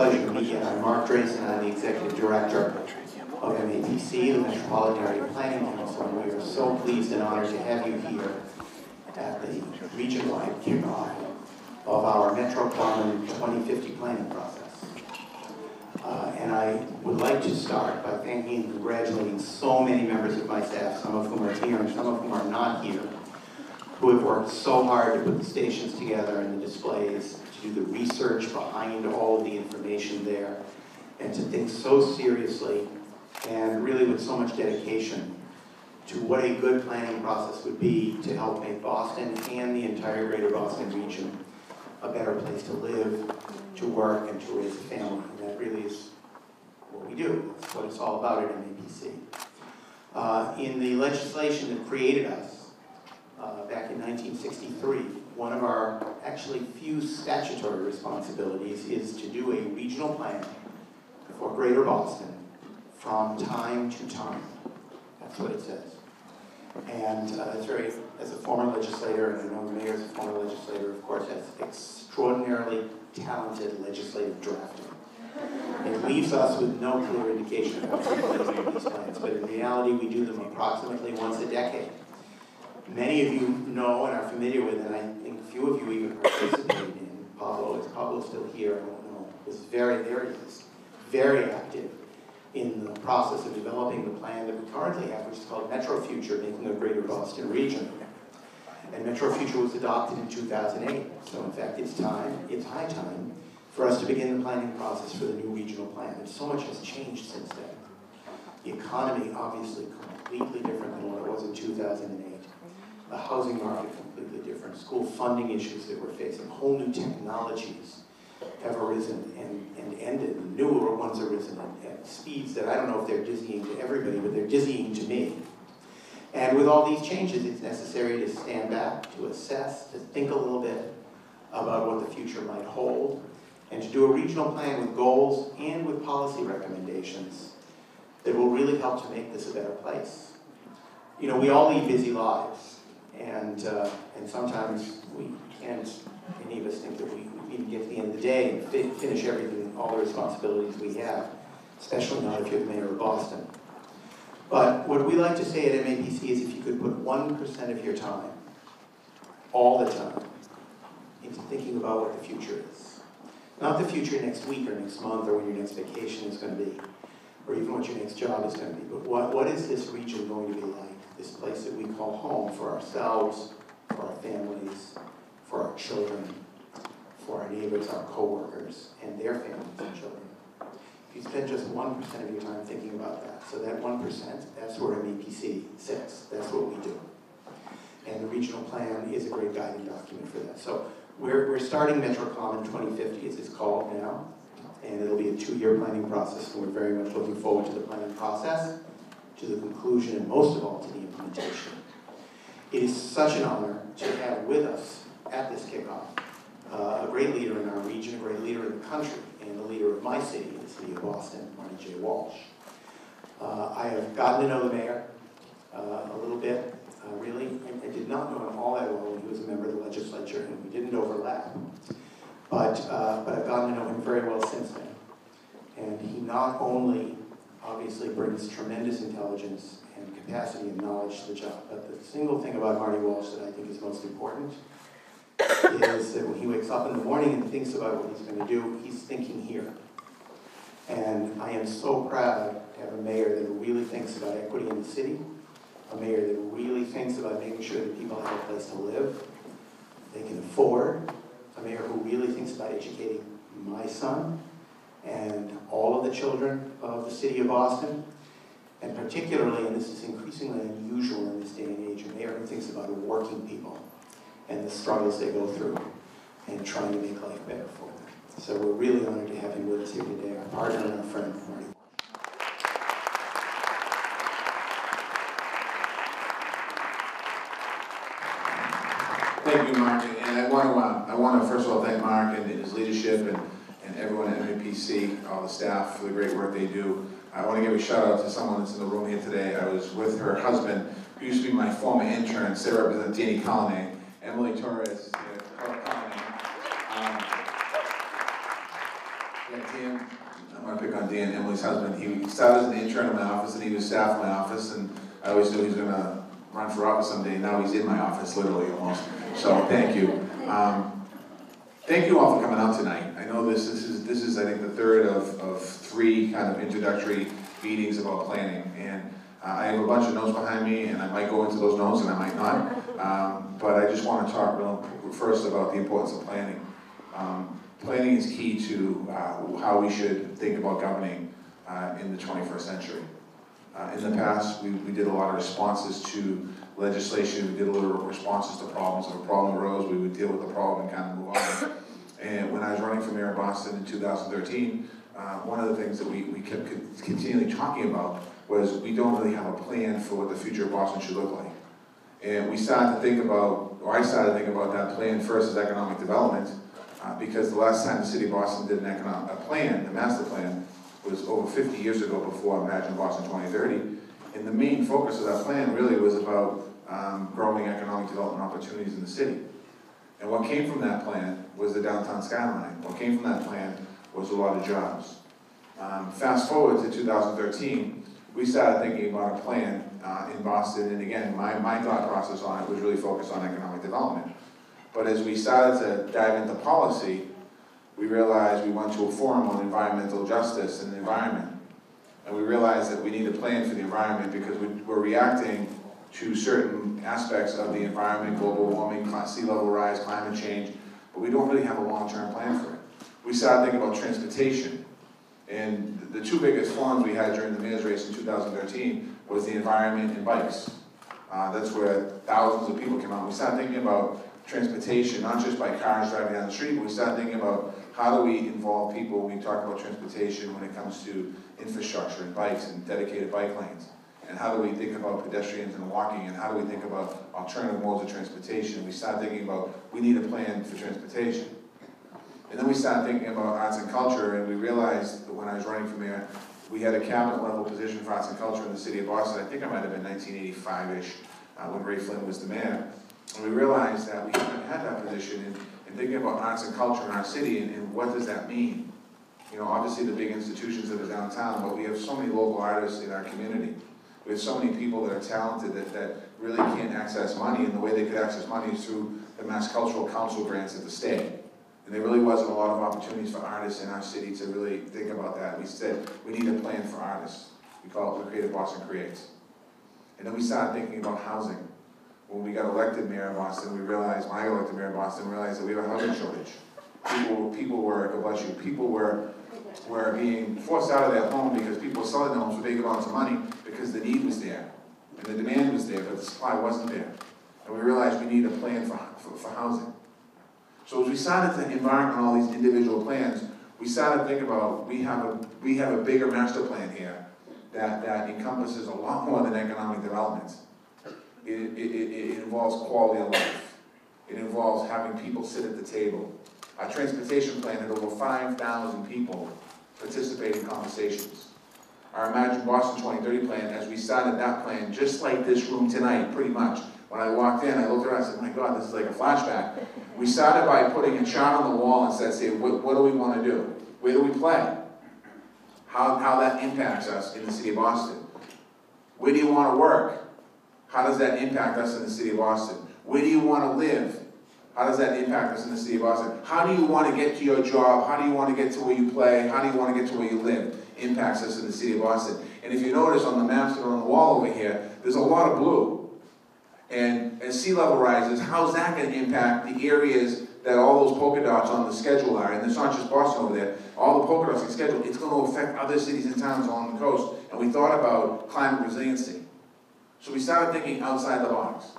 pleasure to meet you. I'm Mark Drayson, I'm the Executive Director of MAPC, the Metropolitan Area Planning Council, and we are so pleased and honored to have you here at the region-wide kickoff of our MetroCommon2050 planning process. And I would like to start by thanking and congratulating so many members of my staff, some of whom are here and some of whom are not here, who have worked so hard to put the stations together and the displays, to do the research behind all of the information there, and to think so seriously and really with so much dedication to what a good planning process would be to help make Boston and the entire greater Boston region a better place to live, to work, and to raise a family. And that really is what we do. That's what it's all about at MAPC. In the legislation that created us back in 1963, one of our actually few statutory responsibilities is to do a regional plan for greater Boston from time to time. That's what it says. And as a former legislator, and I know the mayor is a former legislator, of course, has extraordinarily talented legislative drafting. It leaves us with no clear indication of what's in place in these plans, but in reality, we do them approximately once a decade. Many of you know and are familiar with, and I think a few of you even participated in. Pablo, is Pablo still here? I don't know. There he is, very active in the process of developing the plan that we currently have, which is called Metro Future, making a greater Boston region. And Metro Future was adopted in 2008. So in fact, it's high time for us to begin the planning process for the new regional plan. And so much has changed since then. The economy, obviously, completely different than what it was in 2008. The housing market, completely different. School funding issues that we're facing. Whole new technologies have arisen and ended. Newer ones have arisen at speeds that I don't know if they're dizzying to everybody, but they're dizzying to me. And with all these changes, it's necessary to stand back, to assess, to think a little bit about what the future might hold, and to do a regional plan with goals and with policy recommendations that will really help to make this a better place. You know, we all lead busy lives, and sometimes we can't, any of us think that we even get to the end of the day and finish everything, all the responsibilities we have, especially not if you're the mayor of Boston. But what we like to say at MAPC is if you could put 1% of your time, all the time, into thinking about what the future is. Not the future next week or next month or when your next vacation is going to be, or even what your next job is going to be, but what is this region going to be like? This place that we call home for ourselves, for our families, for our children, for our neighbors, our co-workers, and their families and children. If you spend just 1% of your time thinking about that, so that 1%, that's where MAPC sits. That's what we do. And the regional plan is a great guiding document for that. So we're starting MetroCommon2050, as it's called now, and it'll be a 2-year planning process, and we're very much looking forward to the planning process, to the conclusion, and most of all, to the implementation. It is such an honor to have with us at this kickoff a great leader in our region, a great leader in the country, and the leader of my city, the city of Boston, Mayor Walsh. I have gotten to know the mayor a little bit, really. I did not know him all that well when he was a member of the legislature, and we didn't overlap. But I've gotten to know him very well since then. And he not only obviously brings tremendous intelligence and capacity and knowledge to the job, but the single thing about Marty Walsh that I think is most important is that when he wakes up in the morning and thinks about what he's going to do, he's thinking here. And I am so proud to have a mayor that really thinks about equity in the city, a mayor that really thinks about making sure that people have a place to live, they can afford, a mayor who really thinks about educating my son and all of the children of the city of Boston, and particularly, and this is increasingly unusual in this day and age, a mayor who thinks about working people and the struggles they go through and trying to make life better for them. So we're really honored to have him with us here today, our partner and our friend, Marty. Thank you, Mark. And I want to first of all thank Mark and his leadership and everyone at MAPC, all the staff for the great work they do. I want to give a shout out to someone that's in the room here today. I was with her husband, who used to be my former intern, Sarah Representantini Colony, Emily Torres, Colony. Yeah, Dan, I'm gonna pick on Dan, Emily's husband. He started as an intern in my office and he was staff in my office, and I always knew he was gonna run for office someday. Now he's in my office, literally almost. So thank you. Thank you all for coming out tonight. I know this is I think the third of three kind of introductory meetings about planning, and I have a bunch of notes behind me, and I might go into those notes and I might not. But I just want to talk first about the importance of planning. Planning is key to how we should think about governing in the 21st century. In the past, we did a lot of responses to legislation, we did a little responses to problems. If a problem arose, we would deal with the problem and kind of move on. And when I was running for Mayor of Boston in 2013, one of the things that we kept continually talking about was we don't really have a plan for what the future of Boston should look like. And we started to think about, or I started to think about that plan first as economic development, because the last time the city of Boston did a plan, a master plan, was over 50 years ago before Imagine Boston 2030. And the main focus of that plan really was about growing economic development opportunities in the city. And what came from that plan was the downtown skyline. What came from that plan was a lot of jobs. Fast forward to 2013, we started thinking about a plan in Boston, and again, my thought process on it was really focused on economic development. But as we started to dive into policy, we realized we went to a forum on environmental justice and the environment. And we realized that we need a plan for the environment because we're reacting to certain aspects of the environment, global warming, sea level rise, climate change, but we don't really have a long-term plan for it. We started thinking about transportation. And the two biggest forums we had during the mayor's race in 2013 was the environment and bikes. That's where thousands of people came out. We started thinking about transportation, not just by cars driving down the street, but we started thinking about how do we involve people when we talk about transportation when it comes to infrastructure and bikes and dedicated bike lanes. And how do we think about pedestrians and walking, and how do we think about alternative modes of transportation? We started thinking about, we need a plan for transportation. And then we started thinking about arts and culture, and we realized that when I was running for mayor, we had a cabinet level position for arts and culture in the city of Boston. I think I might have been 1985-ish when Ray Flynn was the mayor. And we realized that we haven't had that position in thinking about arts and culture in our city, and what does that mean? You know, obviously the big institutions that are downtown, but we have so many local artists in our community. We have so many people that are talented that really can't access money, and the way they could access money is through the Mass Cultural Council grants at the state. And there really wasn't a lot of opportunities for artists in our city to really think about that. We said, we need a plan for artists. We call it the Creative Boston Creates. And then we started thinking about housing. When we got elected mayor of Boston, we realized, when I got elected mayor of Boston, we realized that we have a housing shortage. People were, God bless you, people were being forced out of their home because people were selling their homes for big amounts of money because the need was there. And the demand was there, but the supply wasn't there. And we realized we need a plan for housing. So as we started to embark on all these individual plans, we started to think about, we have a bigger master plan here that encompasses a lot more than economic development. It involves quality of life. It involves having people sit at the table. Our transportation plan had over 5,000 people participate in conversations. Our Imagine Boston 2030 plan, as we started that plan, just like this room tonight, pretty much. When I walked in, I looked around and I said, my God, this is like a flashback. We started by putting a chart on the wall and said, what do we want to do? Where do we play? How that impacts us in the city of Boston. Where do you want to work? How does that impact us in the city of Boston? Where do you want to live? How does that impact us in the city of Boston? How do you want to get to your job? How do you want to get to where you play? How do you want to get to where you live? Impacts us in the city of Boston. And if you notice on the maps that are on the wall over here, there's a lot of blue. And as sea level rises, how's that going to impact the areas that all those polka dots on the schedule are? And it's not just Boston over there. All the polka dots on the schedule, it's going to affect other cities and towns along the coast. And we thought about climate resiliency. So we started thinking outside the box.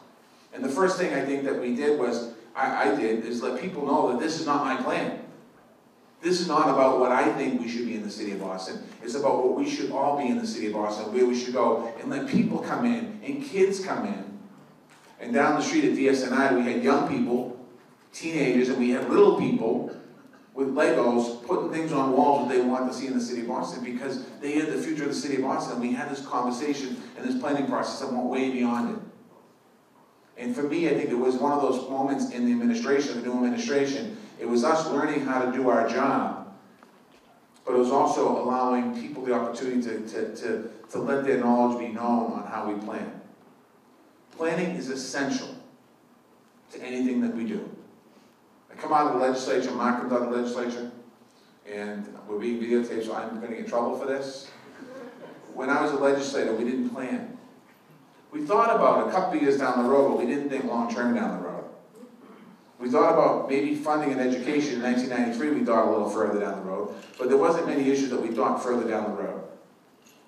And the first thing I think that we did was, I did, is let people know that this is not my plan. This is not about what I think we should be in the city of Boston. It's about what we should all be in the city of Boston, where we should go, and let people come in, and kids come in. And down the street at DSNI, we had young people, teenagers, and we had little people with Legos putting things on walls that they want to see in the city of Boston because they had the future of the city of Boston. We had this conversation and this planning process that went way beyond it. And for me, I think it was one of those moments in the administration, the new administration, it was us learning how to do our job was also allowing people the opportunity to let their knowledge be known on how we plan. Planning is essential to anything that we do. I come out of the legislature, Mark comes out of the legislature, and we're being videotaped, so I'm going to get in trouble for this. When I was a legislator, we didn't plan. We thought about a couple of years down the road, but we didn't think long-term down the road. We thought about maybe funding an education. In 1993, we thought a little further down the road, but there wasn't many issues that we thought further down the road.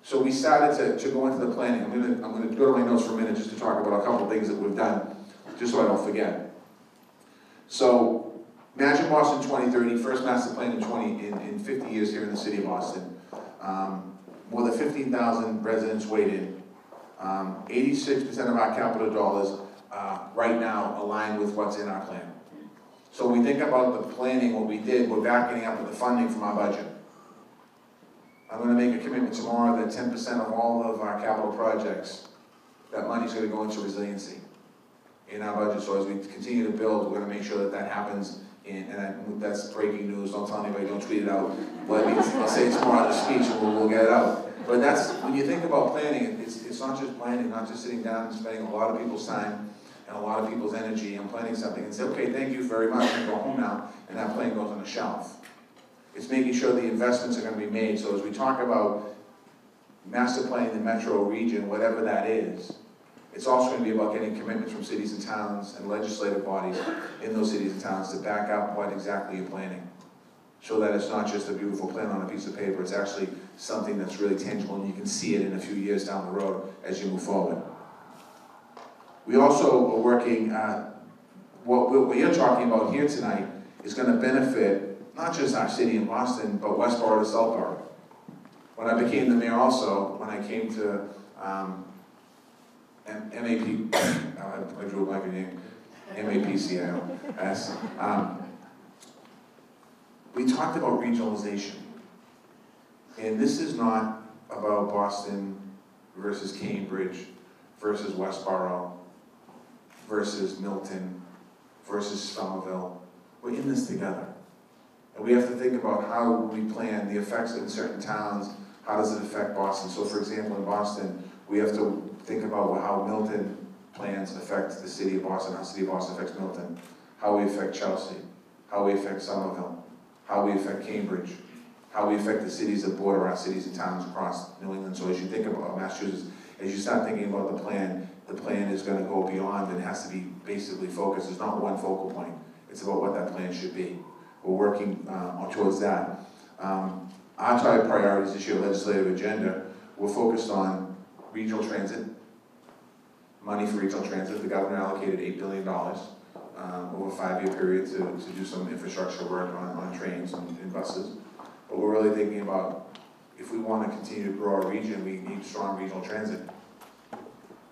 So we started to go into the planning. I'm going to go to my notes for a minute just to talk about a couple of things that we've done, just so I don't forget. So, Imagine Boston 2030, first master plan in 50 years here in the city of Boston. More than 15,000 residents weighed in. 86% of our capital dollars right now align with what's in our plan. So when we think about the planning, what we did, we're backing up with the funding from our budget. I'm going to make a commitment tomorrow that 10% of all of our capital projects, that money's going to go into resiliency in our budget. So as we continue to build, we're going to make sure that that happens. That's breaking news. Don't tell anybody, don't tweet it out. But I'll say it tomorrow at the speech and we'll get it out. But that's, when you think about planning, it's not just planning, not just sitting down and spending a lot of people's time and a lot of people's energy on planning something and say, okay, thank you very much, and go home now, and that plan goes on the shelf. It's making sure the investments are going to be made. So as we talk about master planning the metro region, whatever that is, it's also going to be about getting commitments from cities and towns and legislative bodies in those cities and towns to back up what exactly you're planning. So that it's not just a beautiful plan on a piece of paper, it's actually something that's really tangible and you can see it in a few years down the road as you move forward. We also are working, what you're talking about here tonight is going to benefit not just our city in Boston, but Westboro to Southborough. When I became the mayor also, when I came to I drew a blank name, MAPC, I know, we talked about regionalization. And this is not about Boston versus Cambridge versus Westboro versus Milton versus Somerville. We're in this together. And we have to think about how we plan the effects in certain towns, how does it affect Boston. So for example, in Boston, we have to think about how Milton plans affect the city of Boston, how the city of Boston affects Milton, how we affect Chelsea, how we affect Somerville, how we affect Cambridge, how we affect the cities that border our cities and towns across New England. So as you think about Massachusetts, as you start thinking about the plan is going to go beyond and has to be basically focused. There's not one focal point. It's about what that plan should be. We're working towards that. Our top priorities this year, legislative agenda, we're focused on regional transit, money for regional transit. The governor allocated $8 billion over a 5-year period to do some infrastructure work on trains and buses. But we're really thinking about, if we want to continue to grow our region, we need strong regional transit.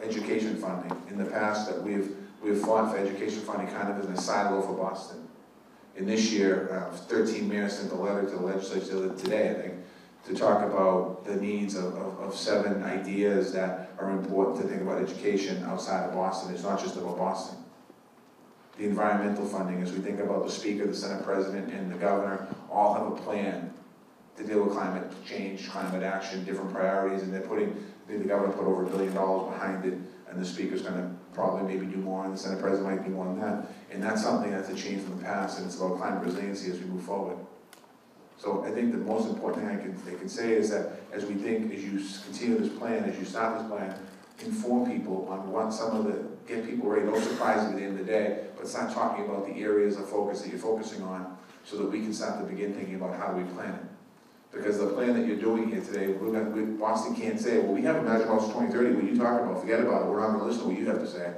Education funding. In the past, that we've fought for education funding kind of in a silo for Boston. And this year, 13 mayors sent a letter to the legislature today, I think, to talk about the needs of 7 ideas that are important to think about education outside of Boston. It's not just about Boston. The environmental funding, as we think about the Speaker, the Senate President, and the Governor, all have a plan to deal with climate change, climate action, different priorities, and they're putting, the Governor put over $1 billion behind it, and the Speaker's going to probably maybe do more, and the Senate President might do more than that. And that's something that's a change from the past, and it's about climate resiliency as we move forward. So I think the most important thing I can say is that as we think, as you continue this plan, as you start this plan, inform people on what some of the, get people ready, no surprises at the end of the day, but start talking about the areas of focus that you're focusing on so that we can start to begin thinking about how do we plan it. Because the plan that you're doing here today, Boston can't say, well, we have Imagine Boston 2030, what you talk about, forget about it, we're not going to listen to what you have to say.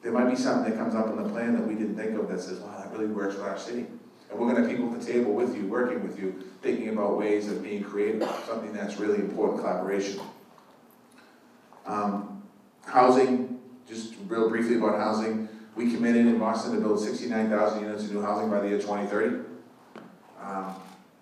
There might be something that comes up in the plan that we didn't think of that says, wow, that really works for our city. And we're going to have people at the table with you, working with you, thinking about ways of being creative, something that's really important, collaboration. Housing, just real briefly about housing. We committed in Boston to build 69,000 units of new housing by the year 2030.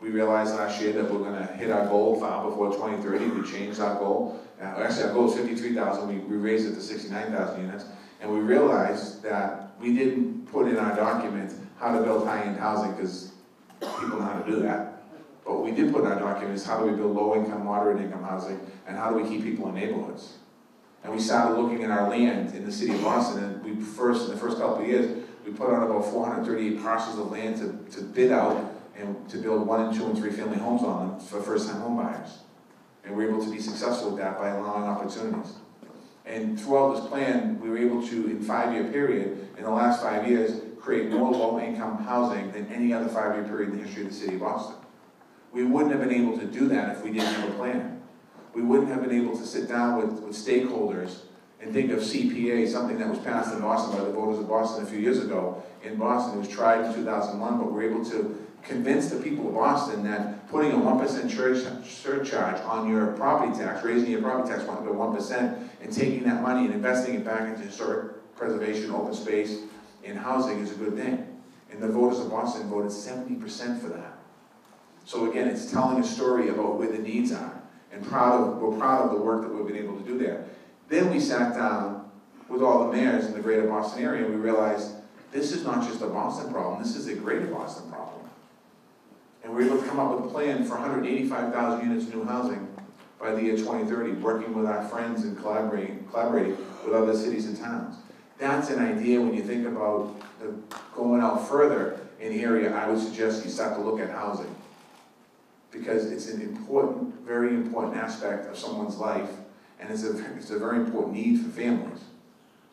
We realized last year that we're going to hit our goal far before 2030. We changed our goal. Actually, our goal is 53,000. We raised it to 69,000 units. And we realized that we didn't put in our document how to build high-end housing because people know how to do that. But But what we did put in our document is how do we build low-income, moderate-income housing, and how do we keep people in neighborhoods? And we started looking at our land in the city of Boston, and in the first couple of years, we put on about 438 parcels of land to bid out and to build 1-, 2-, and 3-family homes on them for first-time home buyers. And we were able to be successful with that by allowing opportunities. And throughout this plan, we were able to, in a 5-year period, in the last 5 years, create more low-income housing than any other 5-year period in the history of the city of Boston. We wouldn't have been able to do that if we didn't have a plan. We wouldn't have been able to sit down with stakeholders and think of CPA, something that was passed in Boston by the voters of Boston a few years ago. In Boston, it was tried in 2001, but we were able to convince the people of Boston that putting a 1% surcharge on your property tax, raising your property tax to 1%, and taking that money and investing it back into historic preservation, open space, and housing is a good thing. And the voters of Boston voted 70% for that. So again, it's telling a story about where the needs are. And we're proud of the work that we've been able to do there. Then we sat down with all the mayors in the greater Boston area, and we realized this is not just a Boston problem, this is a greater Boston problem. And we were able to come up with a plan for 185,000 units of new housing by the year 2030, working with our friends and collaborating with other cities and towns. That's an idea when you think about going out further in the area. I would suggest you start to look at housing, because it's an important, very important aspect of someone's life, and it's a very important need for families.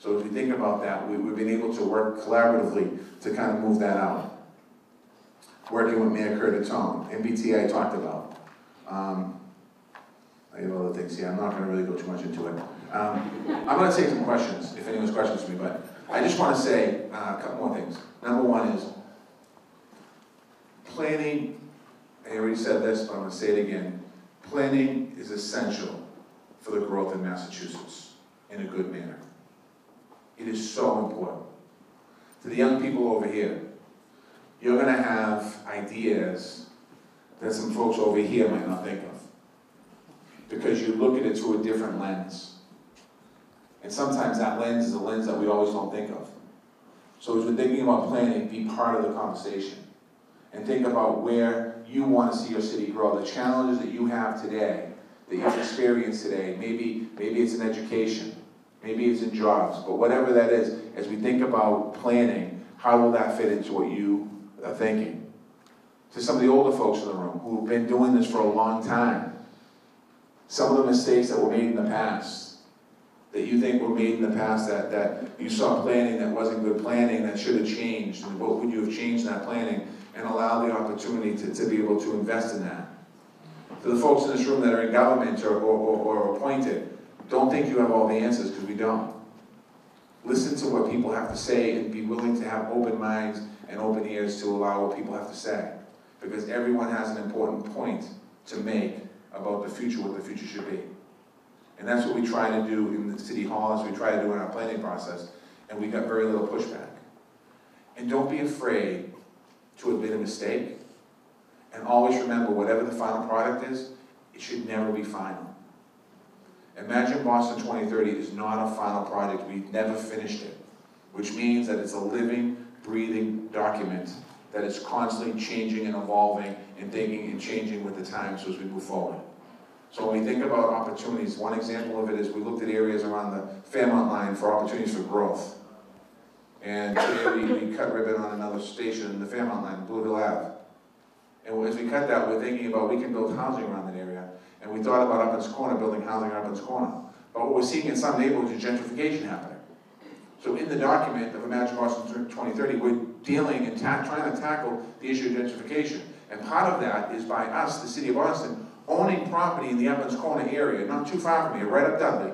So if you think about that, we've been able to work collaboratively to kind of move that out. Working with Mayor Curtatone, MBTA I talked about. I have other things here, I'm not going to really go too much into it. I'm going to take some questions, if anyone's questions for me, but I just want to say a couple more things. Number one is, planning, I already said this, but I'm going to say it again. Planning is essential for the growth in Massachusetts in a good manner. It is so important. To the young people over here, you're going to have ideas that some folks over here might not think of, because you look at it through a different lens. And sometimes that lens is a lens that we always don't think of. So as we're thinking about planning, be part of the conversation. And think about where you want to see your city grow, the challenges that you have today, that you've experienced today. Maybe it's in education, maybe it's in jobs, but whatever that is, as we think about planning, how will that fit into what you are thinking? To some of the older folks in the room who've been doing this for a long time, some of the mistakes that were made in the past, that you think were made in the past, that you saw planning that wasn't good planning, that should have changed, and what would you have changed in that planning, and allow the opportunity to be able to invest in that. To the folks in this room that are in government or appointed, don't think you have all the answers, because we don't. Listen to what people have to say and be willing to have open minds and open ears to allow what people have to say. Because everyone has an important point to make about the future, what the future should be. And that's what we try to do in the City Hall, as we try to do in our planning process, and we got very little pushback. And don't be afraid to admit a mistake, and always remember, whatever the final product is, it should never be final. Imagine Boston 2030 is not a final project. We've never finished it, which means that it's a living, breathing document that is constantly changing and evolving and thinking and changing with the times as we move forward. So when we think about opportunities, one example of it is we looked at areas around the Fairmont line for opportunities for growth. And today we cut ribbon on another station in the Fairmont line, Blue Hill Ave. And as we cut that, we're thinking about we can build housing around that area. And we thought about Uplands Corner, building housing at Uplands Corner. But what we're seeing in some neighborhoods is gentrification happening. So in the document of Imagine Boston 2030, we're dealing and trying to tackle the issue of gentrification. And part of that is by us, the City of Boston, owning property in the Uplands Corner area, not too far from here, right up Dudley,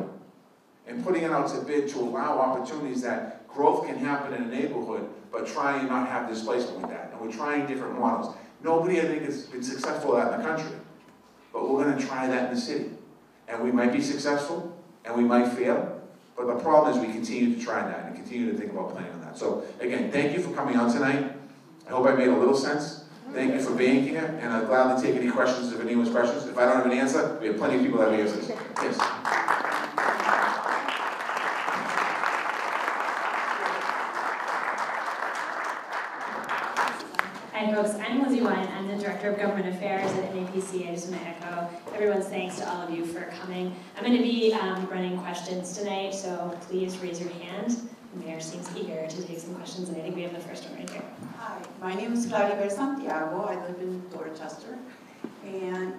and putting it out to bid to allow opportunities that growth can happen in a neighborhood, but try and not have displacement with that. And we're trying different models. Nobody, I think, has been successful at that in the country, but we're going to try that in the city. And we might be successful, and we might fail, but the problem is we continue to try that and continue to think about planning on that. So again, thank you for coming on tonight. I hope I made a little sense. Thank you for being here, and I'd gladly take any questions if anyone's questions. If I don't have an answer, we have plenty of people that have answers. Yes. Hi folks, I'm I'm Lizzie Wine. I'm the Director of Government Affairs at MAPC. I just want to echo everyone's thanks to all of you for coming. I'm going to be running questions tonight, so please raise your hand. The Mayor seems eager to take some questions, and I think we have the first one right here. Hi, my name is Claribel Santiago. I live in Dorchester. And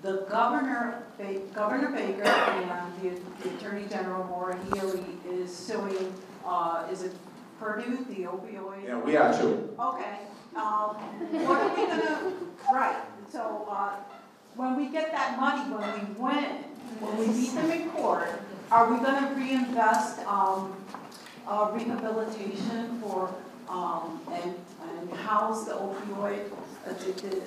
the Governor Baker and the Attorney General Maura Healey is suing, is it Purdue, the opioid? Yeah, we are too. Okay. What are we gonna, right, so when we get that money, when we win, when we beat them in court, are we gonna reinvest rehabilitation for, and house the opioid addicted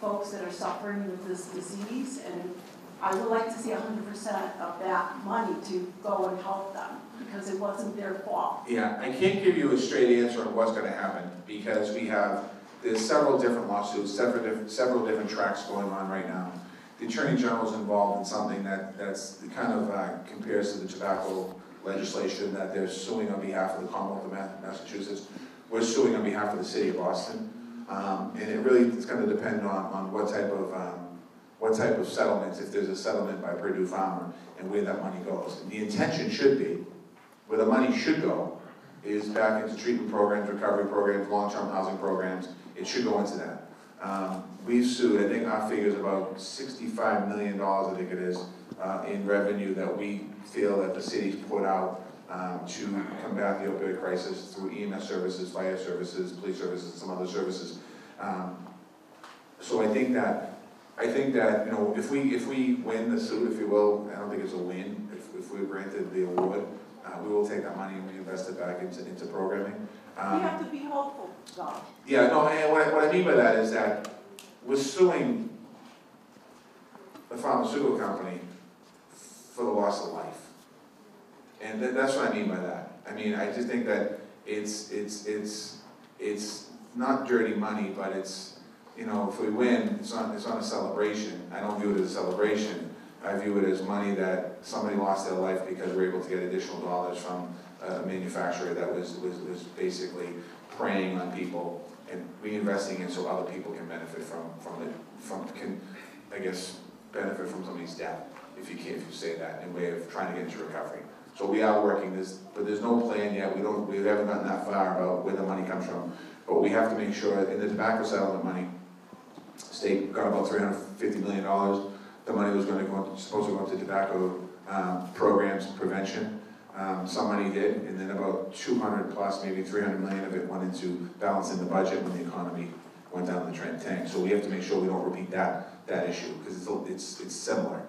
folks that are suffering with this disease? And I would like to see 100% of that money to go and help them, because it wasn't their fault. Yeah, I can't give you a straight answer on what's gonna happen, because there's several different lawsuits, several different tracks going on right now. The Attorney General's involved in something that's kind of compares to the tobacco legislation, that they're suing on behalf of the Commonwealth of Massachusetts. We're suing on behalf of the City of Boston. And it really is gonna depend on what type of settlements, if there's a settlement by Purdue Pharma, and where that money goes. And the intention should be, where the money should go, is back into treatment programs, recovery programs, long-term housing programs. It should go into that. We've sued, I think our figure is about $65 million, I think it is, in revenue that we feel that the city's put out to combat the opioid crisis through EMS services, fire services, police services, and some other services. So I think that you know, if we win the suit, if you will, I don't think it's a win. If we're granted the award, we will take that money and reinvest it back into programming. We have to be hopeful, though. Yeah, no, and what I mean by that is that we're suing the pharmaceutical company for the loss of life. And that's what I mean by that. I mean, I just think that it's not dirty money, but it's, you know, if we win, it's not a celebration. I don't view it as a celebration. I view it as money that somebody lost their life because we're able to get additional dollars from a manufacturer that was basically preying on people and reinvesting it so other people can benefit benefit from somebody's death, if you say that, in a way of trying to get into recovery. So we are working this, but there's no plan yet. We haven't gotten that far about where the money comes from. But we have to make sure in the tobacco settlement money, state got about $350 million. The money was supposed to go into tobacco programs, prevention. Some money did, and then about 200 plus, maybe 300 million of it went into balancing the budget when the economy went down the tank. So we have to make sure we don't repeat that issue, because it's similar.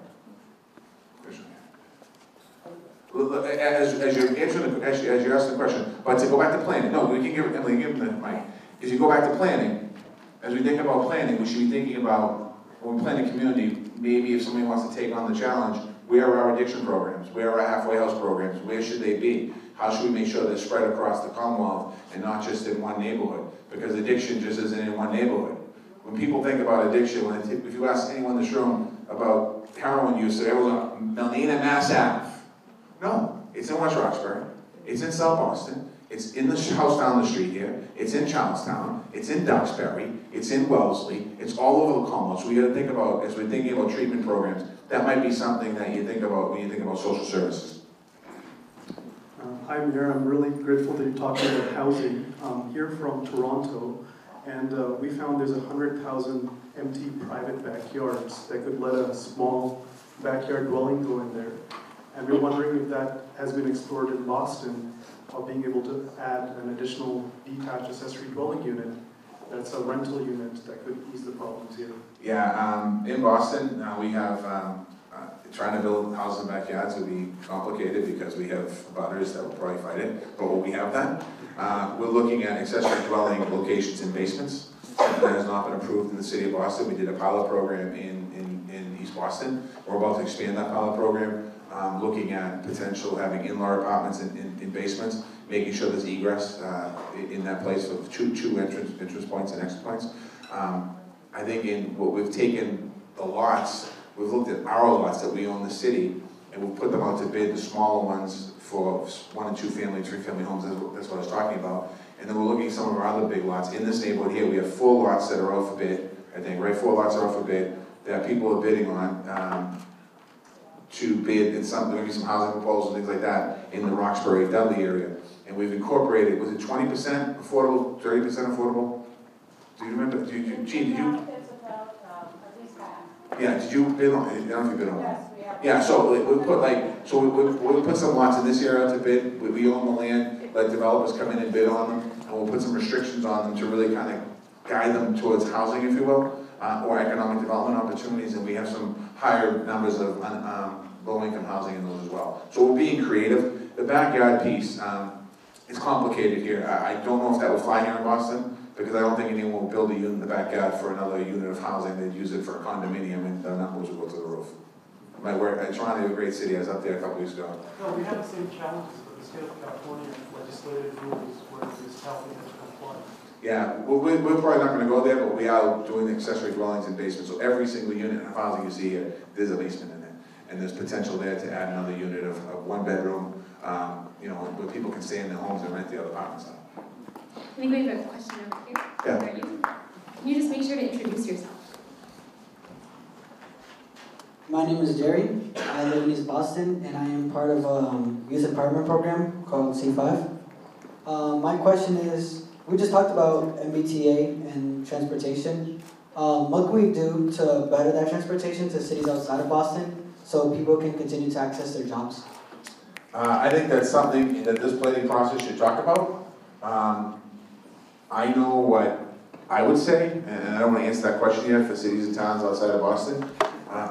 As you're asking the question, but to go back to planning, no, we can give Emily, give him the mic. As you go back to planning, as we think about planning, we should be thinking about, when we plan a community, maybe if somebody wants to take on the challenge, where are our addiction programs? Where are our halfway house programs? Where should they be? How should we make sure they're spread across the Commonwealth and not just in one neighborhood? Because addiction just isn't in one neighborhood. When people think about addiction, if you ask anyone in this room about heroin use, they're always on Melnina, Mass. Ave. No, it's in West Roxbury, it's in South Boston, it's in the house down the street here, it's in Charlestown, it's in Duxbury, it's in Wellesley, it's all over the Commonwealth. So we got to think about, as we're thinking about treatment programs, that might be something that you think about when you think about social services. Hi, Mayor. I'm really grateful that you're talking about housing. I'm here from Toronto, and we found there's 100,000 empty private backyards that could let a small backyard dwelling go in there. And we're wondering if that has been explored in Boston, of being able to add an additional detached accessory dwelling unit that's a rental unit that could ease the problems here. Yeah, in Boston, we have, trying to build houses in backyards would be complicated because we have butters that will probably fight it, but what we have done, we're looking at accessory dwelling locations in basements. That has not been approved in the city of Boston. We did a pilot program in East Boston. We're about to expand that pilot program. Looking at potential having in-law apartments in basements, making sure there's egress in that place with two entrance points and exit points. I think in what we've taken the lots, we've looked at our lots that we own in the city, and we'll put them out to bid, the smaller ones for 1 and 2 family, 3 family homes. That's what I was talking about. And then we're looking at some of our other big lots. In this neighborhood here, we have 4 lots that are out for bid, I think, right? 4 lots are out for bid that people are bidding on to bid in some, maybe some housing proposals, things like that, in the Roxbury, Dudley area. And we've incorporated, was it 20% affordable, 30% affordable? Do you remember, Gene, did you? It's about at least half. Yeah, did you bid on, I don't know if you bid on it. Yes, we have. Yeah, so we put like, so we put some lots in this area to bid, we own the land, let developers come in and bid on them, and we'll put some restrictions on them to really kind of guide them towards housing, if you will, or economic development opportunities, and we have some higher numbers of low-income housing in those as well. So we're being creative. The backyard piece, it's complicated here. I don't know if that would fly here in Boston, because I don't think anyone will build a unit in the backyard for another unit of housing. They'd use it for a condominium, and the numbers would go to the roof. My work, Toronto is a great city. I was up there a couple weeks ago. No, we have the same challenges with the state of California legislative rules where it's helping us comply. Yeah, we're probably not going to go there, but we are doing accessory dwellings and basements. So every single unit of housing you see here, there's a basement in it. And there's potential there to add another unit of 1 bedroom, you know, where people can stay in their homes and rent the other apartments out. I think we have a question over here. Yeah. Are you? Can you just make sure to introduce yourself? My name is Jerry. I live in East Boston, and I am part of a youth empowerment program called C5. My question is, we just talked about MBTA and transportation. What can we do to better that transportation to cities outside of Boston so people can continue to access their jobs? I think that's something that this planning process should talk about. I know what I would say, and I don't want to answer that question yet for cities and towns outside of Boston.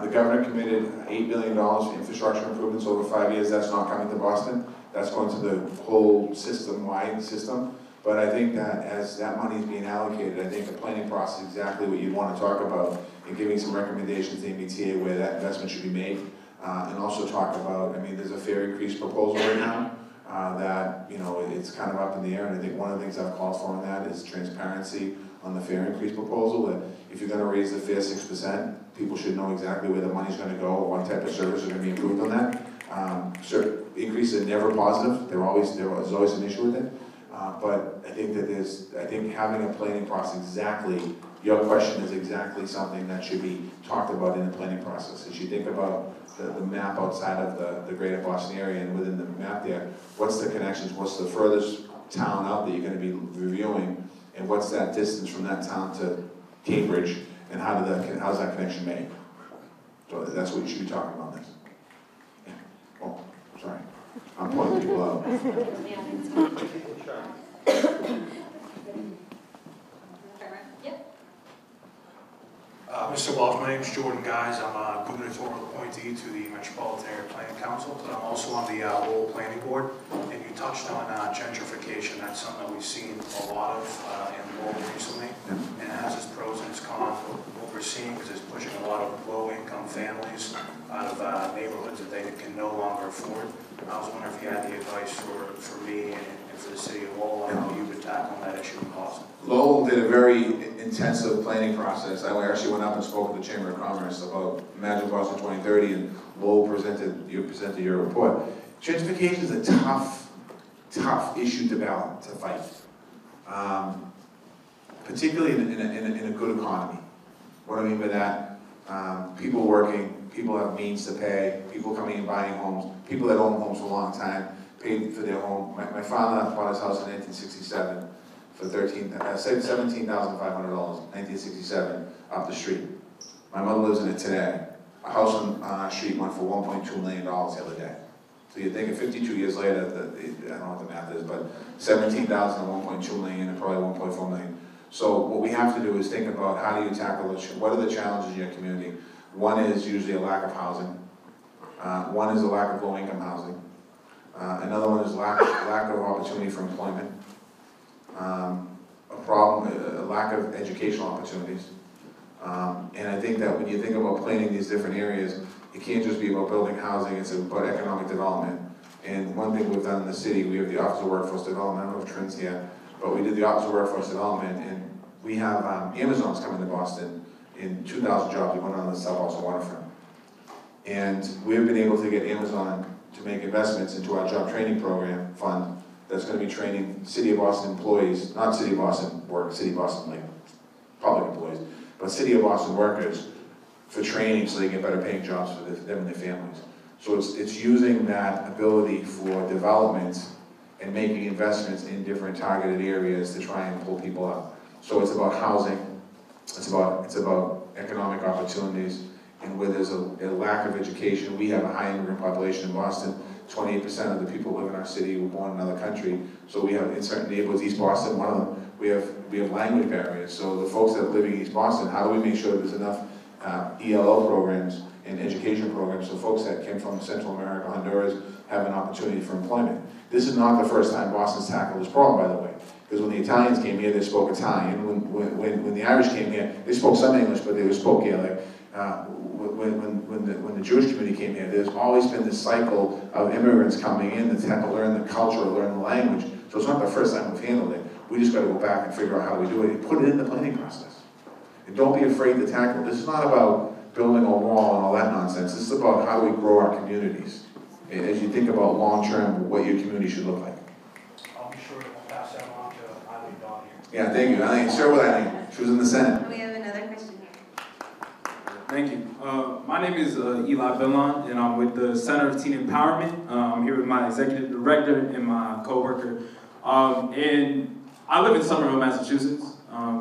The governor committed $8 billion for infrastructure improvements over 5 years. That's not coming to Boston. That's going to the whole system-wide system. But I think that as that money is being allocated, I think the planning process is exactly what you'd want to talk about, and giving some recommendations to the MBTA where that investment should be made. And also talk about, I mean, there's a fare increase proposal right now that, you know, it's kind of up in the air. And I think one of the things I've called for in that is transparency on the fare increase proposal, that if you're going to raise the fare 6%, people should know exactly where the money's going to go, or what type of service is going to be improved on that. Increases are never positive. There's always an issue with it. But I think that having a planning process exactly, your question is exactly something that should be talked about in the planning process. As you think about the map outside of the greater Boston area, and within the map there, what's the connections, what's the furthest town out that you're going to be reviewing, and what's that distance from that town to Cambridge, and how's that connection made? So that's what you should be talking about next. Yeah. Oh, sorry. I'm pointing people out. Mr. Walsh, my name is Jordan Guys. I'm a gubernatorial appointee to the Metropolitan Area Planning Council, but I'm also on the Lowell Planning Board. And you touched on gentrification. That's something that we've seen a lot of in Lowell recently, and it has its pros and its cons. What we're seeing is it's pushing a lot of low-income families out of neighborhoods that they can no longer afford. I was wondering if you had the advice for me and for the city of Lowell on how you would tackle that issue in Boston. Lowell did a very intensive planning process. I actually went up and spoke with the Chamber of Commerce about Imagine Boston 2030, and Lowell presented your report. Gentrification is a tough issue to fight, particularly in a good economy. What I mean by that, people working, people have means to pay, people coming and buying homes, people that own homes for a long time, paid for their home. My father bought his house in 1967 for $17,500, 1967, up the street. My mother lives in it today. A house on our street went for $1.2 million the other day. So you're thinking 52 years later, I don't know what the math is, but 17,000 and 1.2 million and probably 1.4 million. So what we have to do is think about how do you tackle this, what are the challenges in your community? One is usually a lack of housing. One is a lack of low-income housing. Another one is lack of opportunity for employment. A lack of educational opportunities. And I think that when you think about planning these different areas, it can't just be about building housing, it's about economic development. And one thing we've done in the city, we have the Office of Workforce Development, I don't know if Trent's here, but we did the Office of Workforce Development, and we have Amazon's coming to Boston in 2,000 jobs. We went on the South Boston waterfront. And we've been able to get Amazon to make investments into our job training program fund that's gonna be training City of Boston employees, not City of Boston work, City of Boston like public employees, but City of Boston workers for training so they get better paying jobs for them and their families. So it's using that ability for development and making investments in different targeted areas to try and pull people up. So it's about housing, it's about economic opportunities, and where there's a lack of education. We have a high immigrant population in Boston. 28% of the people who live in our city were born in another country. So we have, in certain neighborhoods, East Boston, one of them, we have language barriers. So the folks that live in East Boston, how do we make sure there's enough ELL programs and education programs so folks that came from Central America, Honduras, have an opportunity for employment? This is not the first time Boston's tackled this problem, by the way. Because when the Italians came here, they spoke Italian. When the Irish came here, they spoke some English, but they spoke Gaelic. When the Jewish community came here, there's always been this cycle of immigrants coming in to have to learn the culture, learn the language. So it's not the first time we've handled it. We just got to go back and figure out how we do it and put it in the planning process. And don't be afraid to tackle it. This is not about building a wall and all that nonsense. This is about how do we grow our communities. As you think about long-term, what your community should look like. I'll be sure to pass that on to Eileen Dawn here. Yeah, thank you. Eileen, share with Eileen. She was in the Senate. We have another question here. Thank you. My name is Eli Billon, and I'm with the Center of Teen Empowerment. I'm here with my executive director and my coworker. And I live in Somerville, Massachusetts.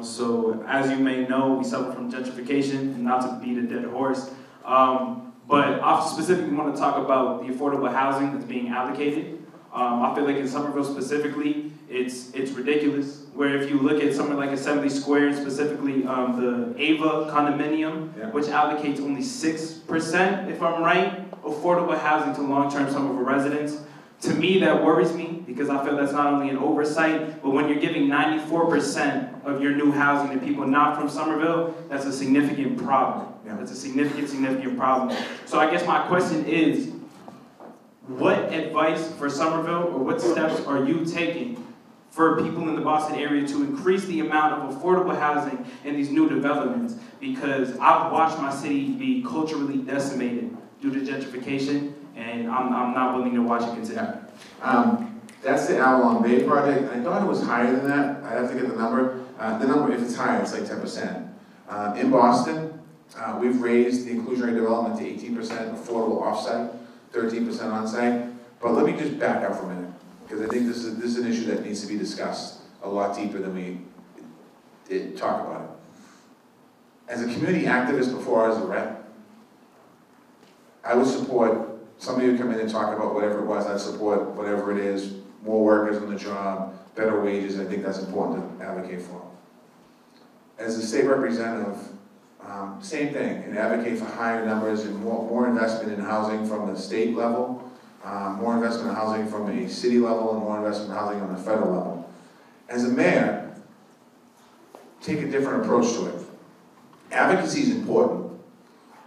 So as you may know, we suffer from gentrification, and not to beat a dead horse. But I specifically want to talk about the affordable housing that's being allocated. I feel like in Somerville specifically, it's ridiculous. Where if you look at somewhere like Assembly Square, specifically the Ava condominium, which allocates only 6%, if I'm right, affordable housing to long-term Somerville residents. To me, that worries me because I feel that's not only an oversight, but when you're giving 94% of your new housing to people not from Somerville, that's a significant problem. That's a significant problem. So I guess my question is, what advice for Somerville, or what steps are you taking for people in the Boston area to increase the amount of affordable housing in these new developments? Because I've watched my city be culturally decimated due to gentrification, and I'm not willing to watch it continue. That's the Avalon Bay project. I thought it was higher than that. I have to get the number. The number, if it's higher, it's like 10%. In Boston, we've raised the inclusionary development to 18% affordable offsite, 13% on-site. But let me just back up for a minute, because I think this is an issue that needs to be discussed a lot deeper than we did talk about it. As a community activist before I was a rep, I would support somebody who come in and talk about whatever it was. I'd support whatever it is, more workers on the job, better wages. I think that's important to advocate for. As a state representative, same thing, and advocate for higher numbers and more investment in housing from the state level, more investment in housing from a city level, and more investment in housing on the federal level. As a mayor, take a different approach to it. Advocacy is important,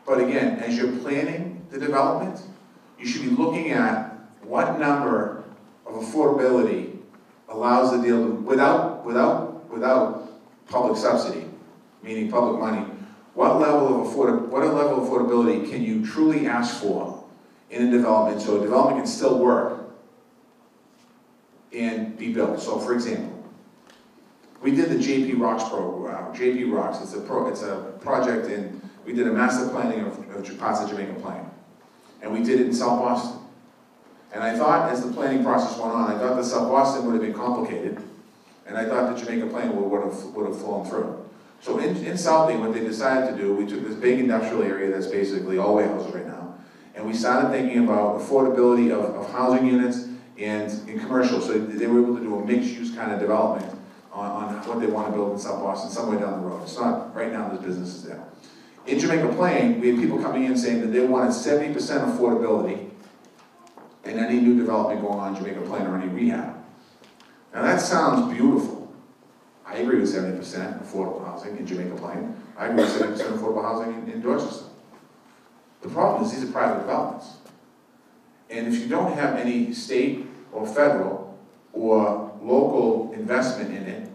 but again, as you're planning the development, you should be looking at what number of affordability allows the deal to, without public subsidy, meaning public money. What level of affordability can you truly ask for in a development so a development can still work and be built? So, for example, we did the JP Rocks program. JP Rocks, it's a project we did a master planning of parts of Jamaica Plain. And we did it in South Boston. And I thought, as the planning process went on, I thought that South Boston would have been complicated, and I thought that Jamaica Plain would have flown through. So in Southie, what they decided to do, we took this big industrial area that's basically all warehouses right now, and we started thinking about affordability of housing units and in commercial. So they were able to do a mixed-use kind of development on what they want to build in South Boston, somewhere down the road. It's not, right now, there's businesses there. In Jamaica Plain, we had people coming in saying that they wanted 70% affordability in any new development going on in Jamaica Plain or any rehab. Now that sounds beautiful. I agree with 70% affordable housing in Jamaica Plain. I agree with 70% affordable housing in Dorchester. The problem is these are private developments. And if you don't have any state or federal or local investment in it,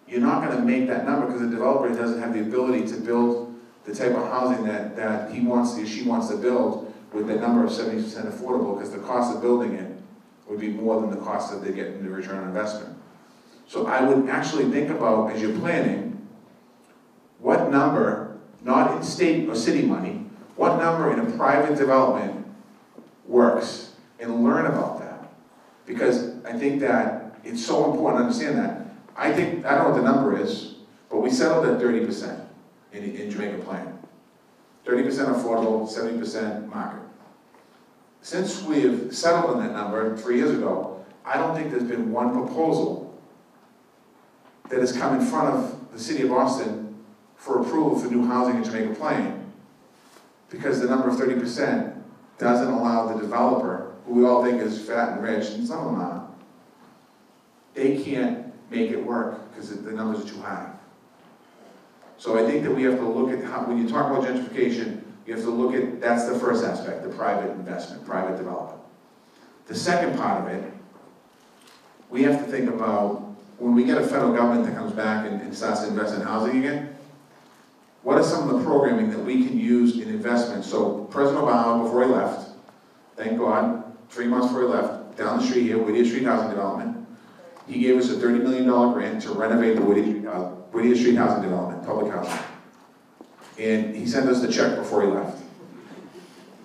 you're not going to make that number because the developer doesn't have the ability to build the type of housing that he wants or she wants to build with the number of 70% affordable, because the cost of building it would be more than the cost that they get in the return on investment. So I would actually think about, as you're planning, what number, not in state or city money, what number in a private development works, and learn about that. Because I think that it's so important to understand that. I don't know what the number is, but we settled at 30% in Jamaica Plan. 30% affordable, 70% market. Since we have settled on that number 3 years ago, I don't think there's been one proposal that has come in front of the city of Boston for approval for new housing in Jamaica Plain, because the number of 30% doesn't allow the developer, who we all think is fat and rich, and some of them are, they can't make it work because the numbers are too high. So I think that we have to look at how, when you talk about gentrification, you have to look at, that's the first aspect, the private investment, private development. The second part of it, we have to think about, when we get a federal government that comes back and starts to invest in housing again, what are some of the programming that we can use in investment? So President Obama, before he left, thank God, 3 months before he left, down the street here, Whittier Street Housing Development, he gave us a $30 million grant to renovate the Whittier Street Housing Development, public housing. And he sent us the check before he left.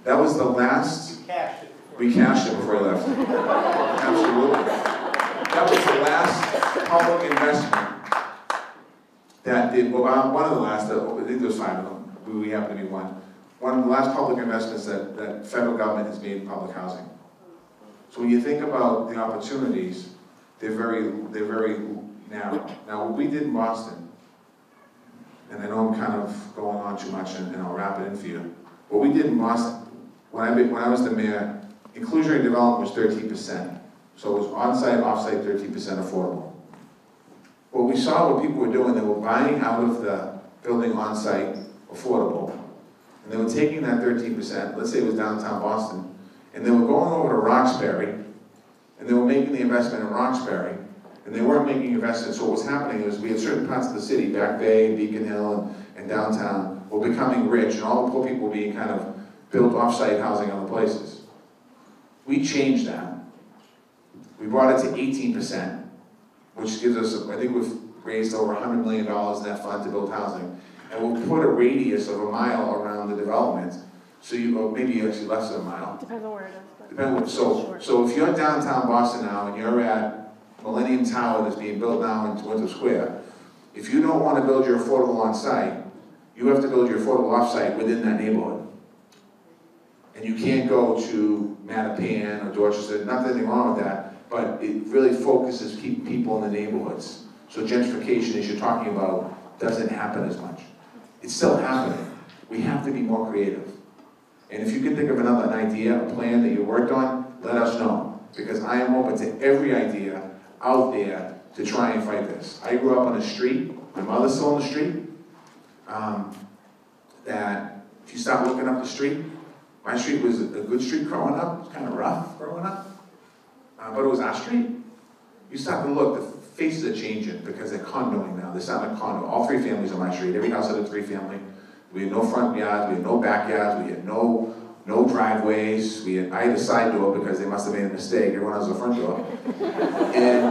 That was the last... We cashed it before he left. Absolutely. That was the last public investment that did, well, one of the last, I think there was 5 of them, we happen to be one. One of the last public investments that federal government has made in public housing. So when you think about the opportunities, they're very narrow. Now, what we did in Boston, and I know I'm kind of going on too much, and I'll wrap it in for you. What we did in Boston, when I was the mayor, inclusionary development was 13%. So it was on-site, off-site, 13% affordable. What we saw what people were doing, they were buying out of the building on-site affordable, and they were taking that 13%, let's say it was downtown Boston, and they were going over to Roxbury, and they were making the investment in Roxbury, and they weren't making investments. So what was happening is we had certain parts of the city, Back Bay, Beacon Hill, and downtown, were becoming rich, and all the poor people were being kind of built off-site housing other places. We changed that. We brought it to 18%, which gives us, I think we've raised over $100 million in that fund to build housing. And we'll put a radius of a mile around the development, so or maybe actually less than a mile. Depends on where it is. So if you're downtown Boston now and you're at Millennium Tower that's being built now in Winter Square, if you don't want to build your affordable on-site, you have to build your affordable off-site within that neighborhood. And you can't go to Mattapan or Dorchester, nothing wrong with that, but it really focuses keeping people in the neighborhoods. So gentrification, as you're talking about, doesn't happen as much. It's still happening. We have to be more creative. And if you can think of an idea, a plan that you worked on, let us know. Because I am open to every idea out there to try and fight this. I grew up on a street, my mother's still on the street, that if you start looking up the street, my street was a good street growing up. It was kind of rough growing up, but it was our street. You start to look, the faces are changing because they're condoing now. They're starting to condo. All 3 families on my street. Every house had a 3-family. We had no front yards. We had no backyards. We had no driveways. I had a side door because they must have made a mistake. Everyone has a front door. And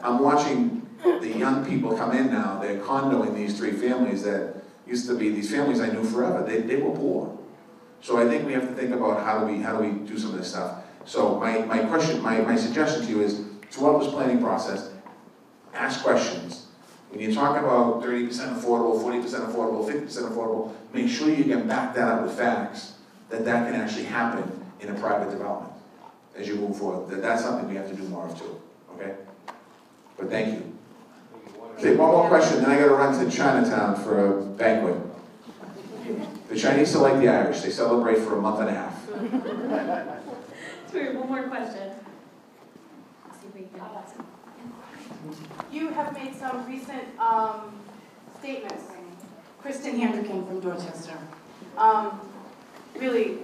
I'm watching the young people come in now. They're condoing these 3 families that used to be these families I knew forever. They were poor. So I think we have to think about how do we do some of this stuff. So my suggestion to you is, throughout this planning process, ask questions. When you talk about 30% affordable, 40% affordable, 50% affordable, make sure you can back that up with facts, that can actually happen in a private development as you move forward. That's something we have to do more of too, okay? But thank you. Okay, one more question, then I gotta run to Chinatown for a banquet. The Chinese are like the Irish, they celebrate for a month and a half. So we have one more question. Let's see if we can get that. You have made some recent statements. Kristen Handerkin from Dorchester. Really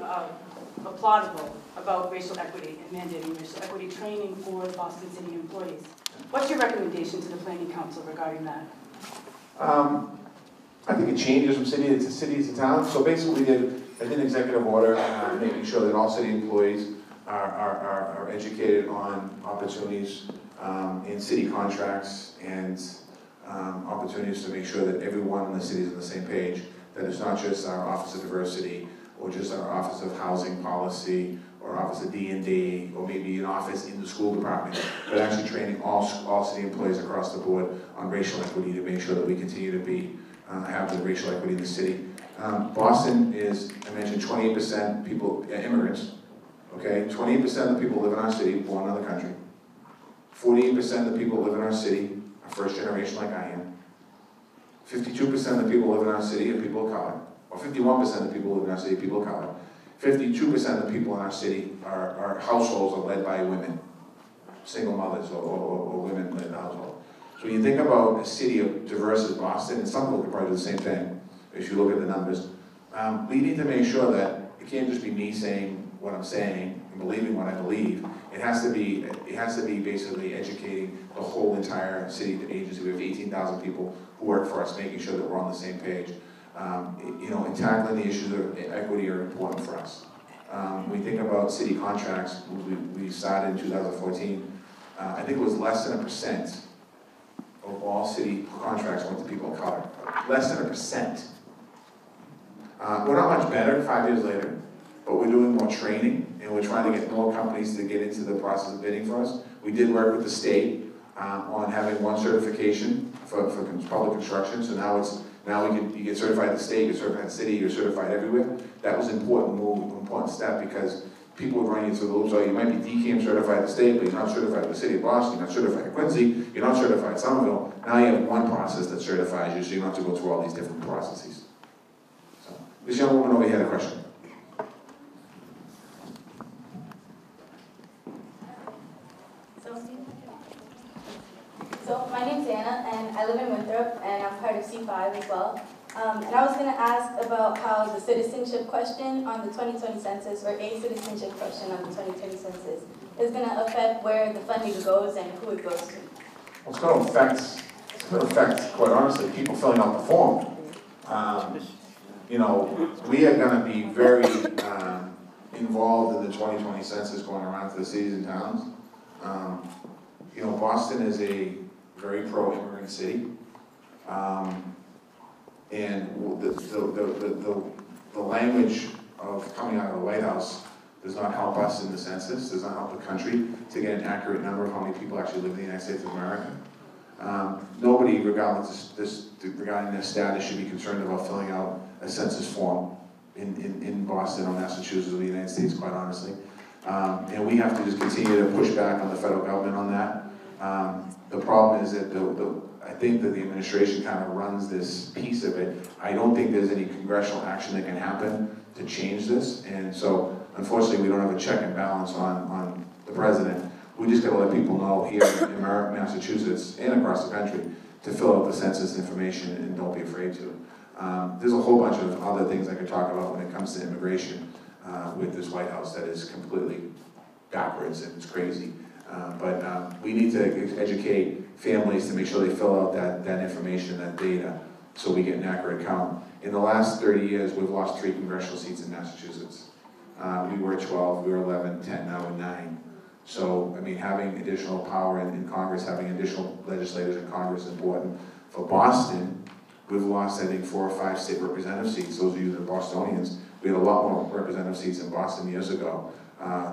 applaudable about racial equity and mandating racial equity training for Boston City employees. What's your recommendation to the Planning Council regarding that? I think it changes from city to town. So basically, I did an executive order making sure that all city employees are educated on opportunities in city contracts and opportunities to make sure that everyone in the city is on the same page, that it's not just our Office of Diversity or just our Office of Housing Policy or Office of D&D or maybe an office in the school department, but actually training all city employees across the board on racial equity to make sure that we continue to have the racial equity in the city. Boston is, I mentioned, 28% people, immigrants, okay? 28% of the people live in our city born in another country. 48% of the people live in our city are first generation like I am. 52% of the people live in our city are people of color, or 51% of the people live in our city are people of color. 52% of the people in our city our households are led by women, single mothers or women in the household. So when you think about a city as diverse as Boston, and some people could probably do the same thing if you look at the numbers, we need to make sure that it can't just be me saying what I'm saying and believing what I believe. It has to be basically educating the whole entire city agency. We have 18,000 people who work for us, making sure that we're on the same page. And tackling the issues of equity are important for us. When we think about city contracts, we started in 2014. I think it was less than 1% of all city contracts went to people of color. Less than 1%. We're not much better 5 years later, but we're doing more training, and we're trying to get more companies to get into the process of bidding for us. We did work with the state on having one certification for public construction, so you get certified at the state, you get certified at the city, you're certified everywhere. That was an important move, important step, because people would run you through the loops. So you might be DCAM certified at the state, but you're not certified at the city of Boston, you're not certified at Quincy, you're not certified at Somerville. Now you have one process that certifies you, so you don't have to go through all these different processes. So, this young woman over here had a question. So my name's Anna, and I live in Winthrop, and I'm part of C5 as well. And I was going to ask about how the citizenship question on the 2020 census, or a citizenship question on the 2020 census, is going to affect where the funding goes and who it goes to. Well, it's going to affect, quite honestly, people filling out the form. We are going to be very involved in the 2020 census going around to the cities and towns. Boston is a very pro-immigrant city. And the language of coming out of the White House does not help us in the census, does not help the country to get an accurate number of how many people actually live in the United States of America. Nobody, regardless regarding their status, should be concerned about filling out a census form in Boston or Massachusetts or the United States, quite honestly. And we have to just continue to push back on the federal government on that. The problem is that I think that the administration kind of runs this piece of it. I don't think there's any congressional action that can happen to change this. And so, unfortunately, we don't have a check and balance on the president. We just got to let people know here in Massachusetts and across the country to fill out the census information and don't be afraid to. There's a whole bunch of other things I could talk about when it comes to immigration with this White House that is completely backwards and it's crazy. But we need to educate families to make sure they fill out that information, that data, so we get an accurate count. In the last 30 years, we've lost 3 congressional seats in Massachusetts. We were 12, we were 11, 10, now we're 9. So, I mean, having additional power in Congress, having additional legislators in Congress is important. For Boston, we've lost, I think, 4 or 5 state representative seats. Those of you that are Bostonians, we had a lot more representative seats in Boston years ago.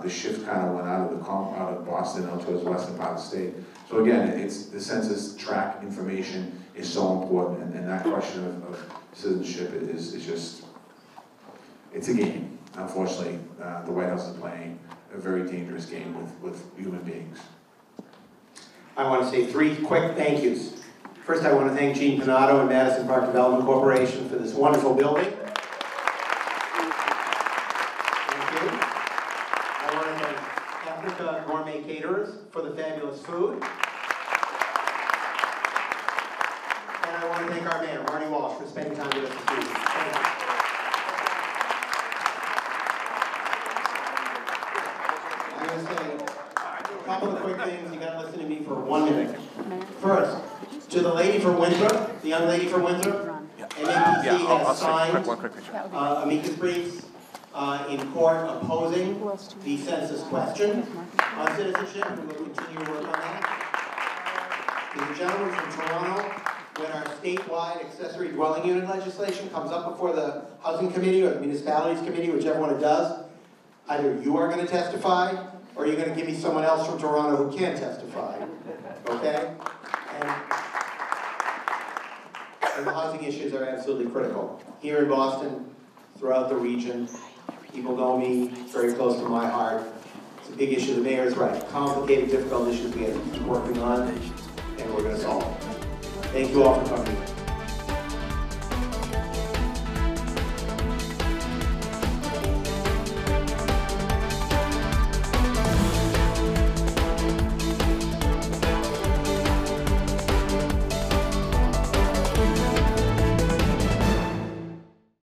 The shift kind of went out of Boston out towards the western part of the state. So again, it's the census tract information is so important, and that question of citizenship is just, it's a game. Unfortunately, the White House is playing a very dangerous game with human beings. I want to say 3 quick thank yous. First, I want to thank Gene Pinato and Madison Park Development Corporation for this wonderful building. Gourmet Caterers for the fabulous food. And I want to thank our mayor, Marty Walsh, for spending time with us this evening. Thank you. I'm going to say a couple of quick things. You got to listen to me for 1 minute. First, to the lady from Winthrop, the young lady from Winthrop, MAPC has signed amicus briefs in court opposing the census question on citizenship, and we'll continue to work on that. The gentleman from Toronto, when our statewide accessory dwelling unit legislation comes up before the Housing Committee or the Municipalities Committee, whichever one it does, either you are going to testify, or you're going to give me someone else from Toronto who can testify, okay? And the housing issues are absolutely critical. Here in Boston, throughout the region, people know me, it's very close to my heart. It's a big issue, the mayor is right. Complicated, difficult issues we have to keep working on, and we're going to solve them. Thank you all for coming.